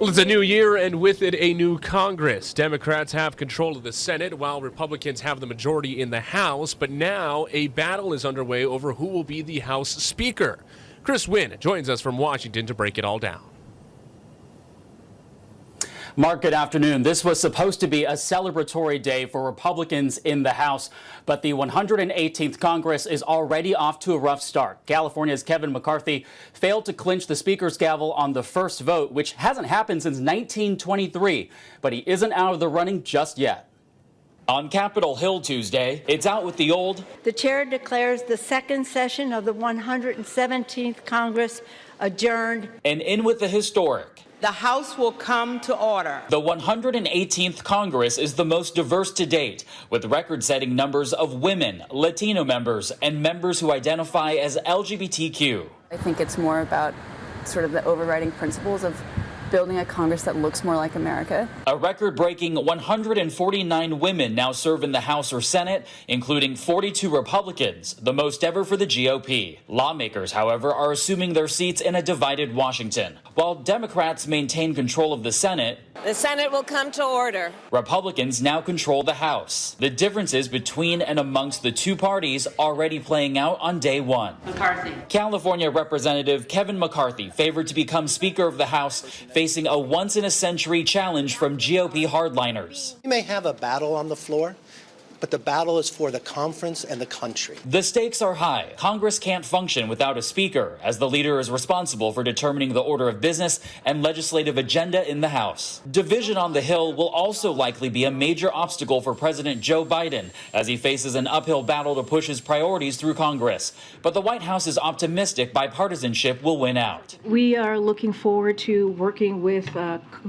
Well, it's a new year, and with it, a new Congress. Democrats have control of the Senate, while Republicans have the majority in the House. But now a battle is underway over who will be the House Speaker. Chris Wynn joins us from Washington to break it all down. Mark, good afternoon. This was supposed to be a celebratory day for Republicans in the House, but the 118th Congress is already off to a rough start. California's Kevin McCarthy failed to clinch the Speaker's gavel on the first vote, which hasn't happened since 1923, but he isn't out of the running just yet. On Capitol Hill Tuesday, it's out with the old. The chair declares the second session of the 117th Congress adjourned. And in with the historic. The House will come to order. The 118th Congress is the most diverse to date, with record-setting numbers of women, Latino members, and members who identify as LGBTQ. I think it's more about sort of the overriding principles of building a Congress that looks more like America. A record-breaking 149 women now serve in the House or Senate, including 42 Republicans, the most ever for the GOP. Lawmakers, however, are assuming their seats in a divided Washington. While Democrats maintain control of the Senate, the Senate will come to order. Republicans now control the House. The differences between and amongst the two parties already playing out on day one. McCarthy. California Representative Kevin McCarthy, favored to become Speaker of the House, facing a once-in-a-century challenge from GOP hardliners. We may have a battle on the floor, but the battle is for the conference and the country. The stakes are high. Congress can't function without a speaker, as the leader is responsible for determining the order of business and legislative agenda in the House. Division on the Hill will also likely be a major obstacle for President Joe Biden, as he faces an uphill battle to push his priorities through Congress. But the White House is optimistic bipartisanship will win out. We are looking forward to working with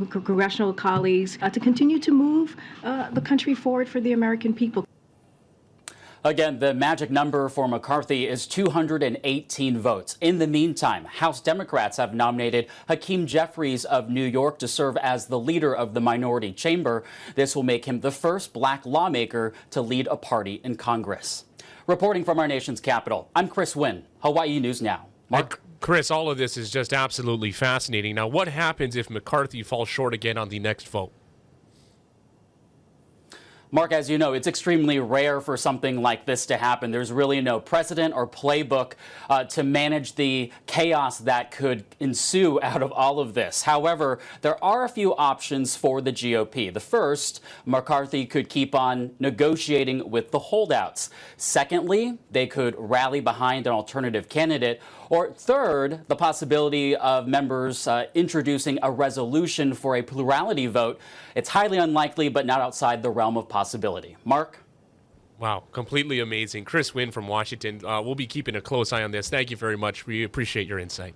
congressional colleagues to continue to move the country forward for the American people. Again, the magic number for McCarthy is 218 votes. In the meantime, House Democrats have nominated Hakeem Jeffries of New York to serve as the leader of the minority chamber. This will make him the first black lawmaker to lead a party in Congress. Reporting from our nation's capital, I'm Chris Wynn, Hawaii News Now. Mark? Chris, all of this is just absolutely fascinating. Now, what happens if McCarthy falls short again on the next vote? Mark, as you know, it's extremely rare for something like this to happen. There's really no precedent or playbook to manage the chaos that could ensue out of all of this. However, there are a few options for the GOP. The first, McCarthy could keep on negotiating with the holdouts. Secondly, they could rally behind an alternative candidate. Or third, the possibility of members introducing a resolution for a plurality vote. It's highly unlikely, but not outside the realm of possibility. Mark? Wow, completely amazing. Chris Wynn from Washington. We'll be keeping a close eye on this. Thank you very much. We appreciate your insight.